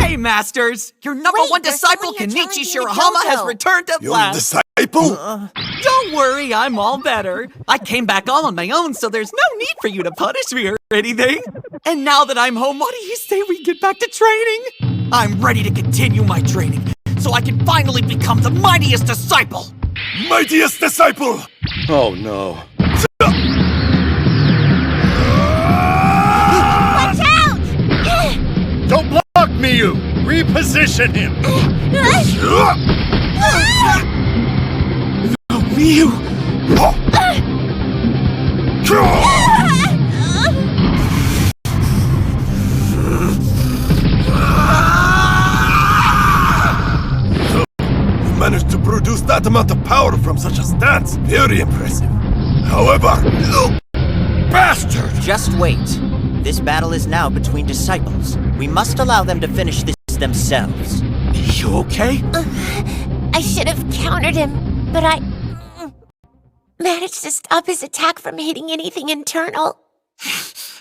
Hey, Masters! Your number one disciple, Kenichi Shirahama, has returned at last. Your disciple? Don't worry, I'm all better. I came back all on my own, so there's no need for you to punish me or anything. And now that I'm home, what do you say we get back to training? I'm ready to continue my training, so I can finally become the mightiest disciple! Mightiest disciple! Oh no. Watch out! Don't block Miyu! Reposition him! Oh, Miyu! You managed to produce that amount of power from such a stance. Very impressive. However, bastard! Just wait. This battle is now between disciples. We must allow them to finish this themselves. You okay? I should have countered him, but I managed to stop his attack from hitting anything internal.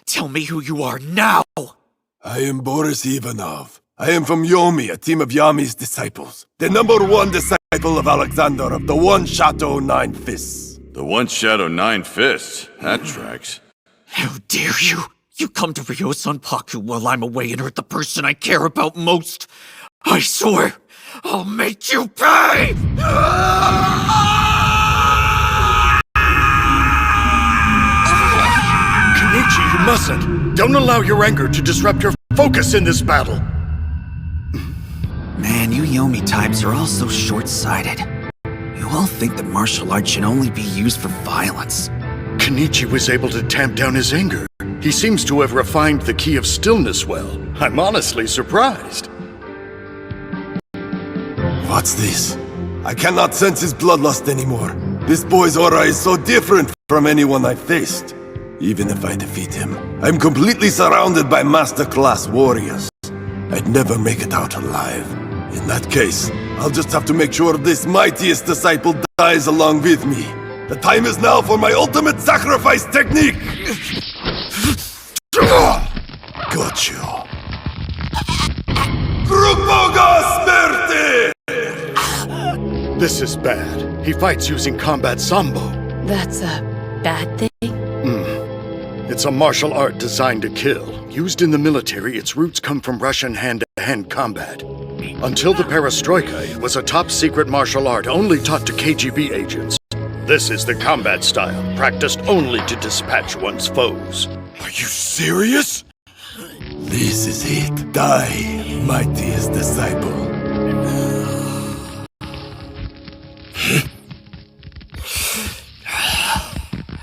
Tell me who you are now! I am Boris Ivanov. I am from Yomi, a team of Yami's disciples. The #1 disciple of Alexander of the One Shadow Nine Fists. The One Shadow Nine Fists? That tracks. How dare you! You come to Ryo Sanpaku while I'm away and hurt the person I care about most! I swear, I'll make you pay! Kenichi, you mustn't! Don't allow your anger to disrupt your focus in this battle! Man, you Yomi types are all so short-sighted. You all think that martial arts should only be used for violence. Kenichi was able to tamp down his anger. He seems to have refined the key of stillness well. I'm honestly surprised. What's this? I cannot sense his bloodlust anymore. This boy's aura is so different from anyone I've faced. Even if I defeat him, I'm completely surrounded by master-class warriors. I'd never make it out alive. In that case, I'll just have to make sure this mightiest disciple dies along with me. The time is now for my ultimate sacrifice technique! Got you. Grupoga Smerte! This is bad. He fights using combat sambo. That's a bad thing? It's a martial art designed to kill. Used in the military, its roots come from Russian hand-to-hand combat. Until the perestroika, it was a top-secret martial art only taught to KGB agents. This is the combat style, practiced only to dispatch one's foes. Are you serious? This is it. Die, mightiest disciple.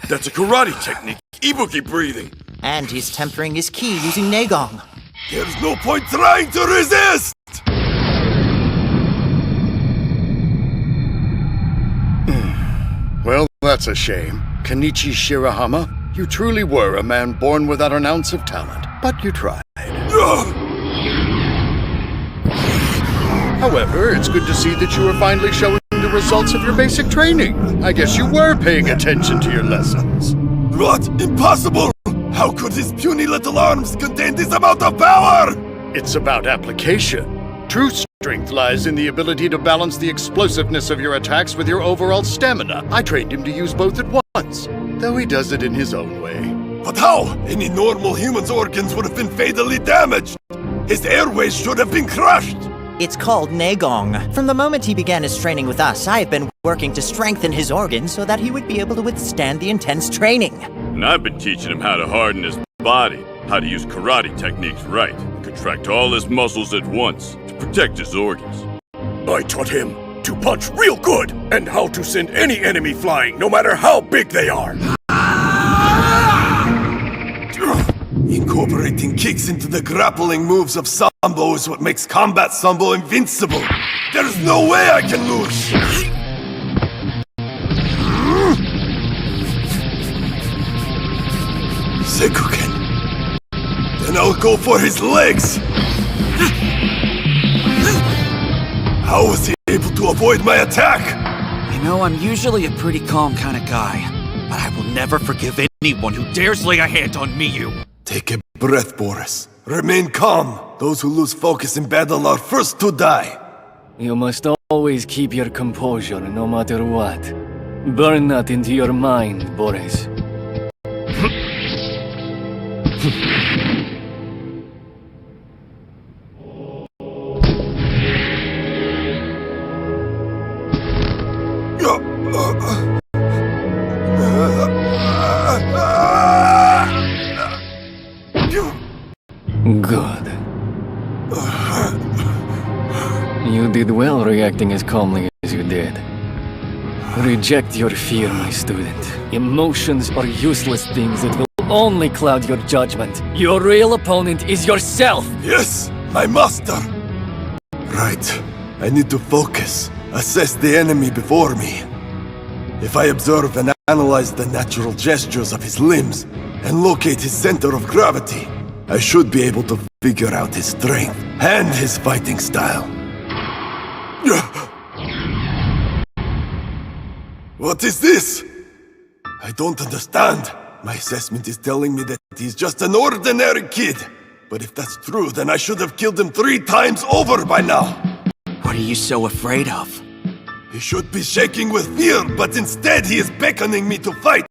That's a karate technique. Ibuki breathing. And he's tempering his ki using Negong. There's no point trying to resist! Well, that's a shame. Kenichi Shirahama, you truly were a man born without an ounce of talent, but you tried. However, it's good to see that you are finally showing the results of your basic training. I guess you were paying attention to your lessons. What? Impossible! How could his puny little arms contain this amount of power? It's about application. True strength lies in the ability to balance the explosiveness of your attacks with your overall stamina. I trained him to use both at once, though he does it in his own way. But how? Any normal human's organs would have been fatally damaged. His airways should have been crushed. It's called Negong. From the moment he began his training with us, I have been working to strengthen his organs so that he would be able to withstand the intense training. And I've been teaching him how to harden his body, how to use karate techniques right, contract all his muscles at once to protect his organs. I taught him to punch real good and how to send any enemy flying, no matter how big they are. Incorporating kicks into the grappling moves of Sambo is what makes combat Sambo invincible. There's no way I can lose. Sekuken. Then I'll go for his legs. How was he able to avoid my attack? You know, I'm usually a pretty calm kind of guy, but I will never forgive anyone who dares lay a hand on Miyu. Take a breath, Boris. Remain calm. Those who lose focus in battle are first to die. You must always keep your composure no matter what. Burn that into your mind, Boris. Good. You did well reacting as calmly as you did. Reject your fear, my student. Emotions are useless things that will only cloud your judgment. Your real opponent is yourself! Yes, my master! Right. I need to focus. Assess the enemy before me. If I observe and analyze the natural gestures of his limbs and locate his center of gravity, I should be able to figure out his strength and his fighting style. What is this? I don't understand. My assessment is telling me that he's just an ordinary kid. But if that's true, then I should have killed him 3 times over by now. What are you so afraid of? He should be shaking with fear, but instead he is beckoning me to fight.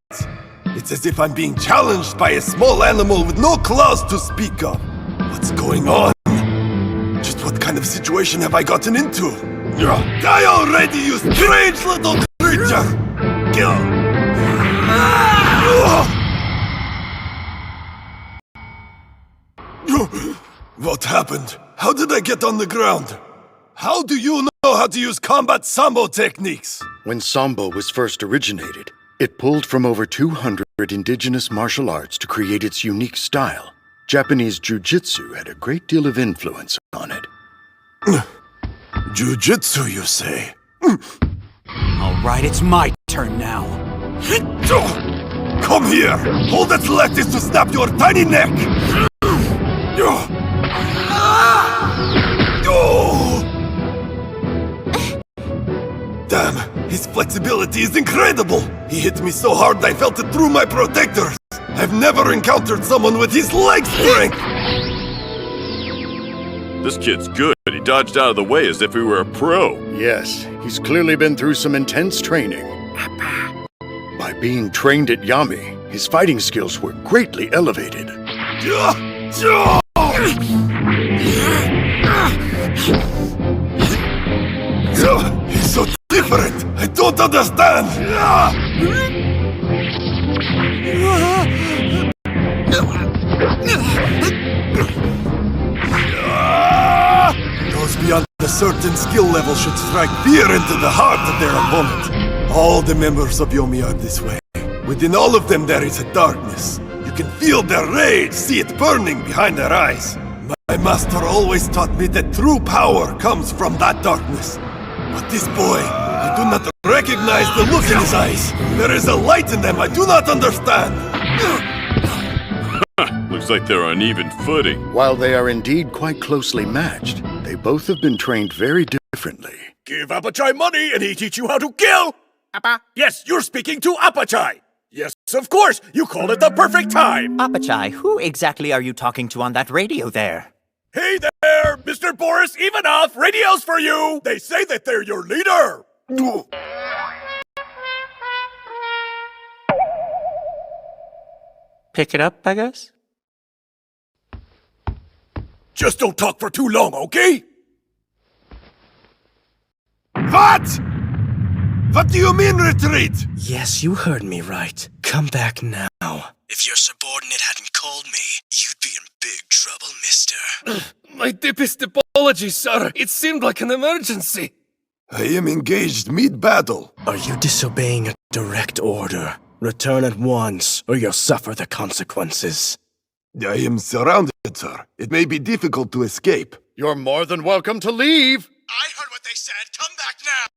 It's as if I'm being challenged by a small animal with no claws to speak of. What's going on? Just what kind of situation have I gotten into? Die already, you strange little creature! What happened? How did I get on the ground? How do you know how to use combat sambo techniques? When Sambo was first originated, it pulled from over 200 indigenous martial arts to create its unique style. Japanese jiu-jitsu had a great deal of influence on it. Jiu-jitsu, you say? Alright, it's my turn now. Come here! All that's left is to snap your tiny neck! Damn, his flexibility is incredible! He hit me so hard I felt it through my protectors! I've never encountered someone with his leg strength! This kid's good. He dodged out of the way as if he were a pro. Yes, he's clearly been through some intense training. By being trained at Yami, his fighting skills were greatly elevated. He's so different! I don't understand! Those beyond a certain skill level should strike fear into the heart of their opponent. All the members of Yomi are this way. Within all of them there is a darkness. You can feel their rage, see it burning behind their eyes. My master always taught me that true power comes from that darkness. But this boy, I do not recognize the look in his eyes. There is a light in them I do not understand. Looks like they're on even footing. While they are indeed quite closely matched, they both have been trained very differently. Give Apachai money and he teach you how to kill! Appa? Yes, you're speaking to Apachai! Yes, of course! You called it the perfect time! Apachai, who exactly are you talking to on that radio there? Hey there, Mr. Boris Ivanov! Radio's for you! They say that they're your leader! Pick it up, I guess? Just don't talk for too long, okay? What? What do you mean retreat? Yes, you heard me right. Come back now. If your subordinate hadn't called me, you'd be in big trouble, mister. My deepest apologies, sir. It seemed like an emergency. I am engaged mid-battle. Are you disobeying a direct order? Return at once, or you'll suffer the consequences. I am surrounded, sir. It may be difficult to escape. You're more than welcome to leave! I heard what they said. Come back now!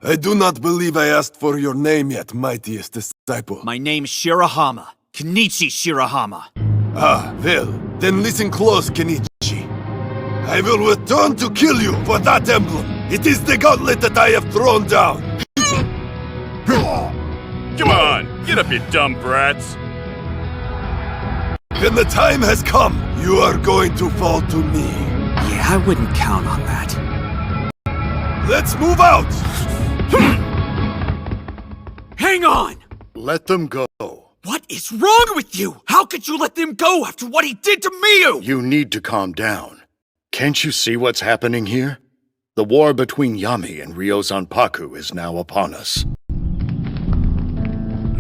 I do not believe I asked for your name yet, mightiest disciple. My name's Shirahama. Kenichi Shirahama. Ah, well, then listen close, Kenichi. I will return to kill you for that emblem. It is the gauntlet that I have thrown down. Come on, get up, you dumb brats. Then the time has come. You are going to fall to me. Yeah, I wouldn't count on that. Let's move out! Hang on! Let them go. What is wrong with you? How could you let them go after what he did to Miyu? You need to calm down. Can't you see what's happening here? The war between Yami and Ryo Zanpaku is now upon us.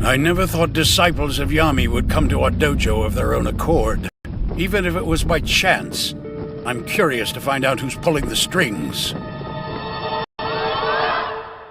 I never thought disciples of Yami would come to our dojo of their own accord, even if it was by chance. I'm curious to find out who's pulling the strings.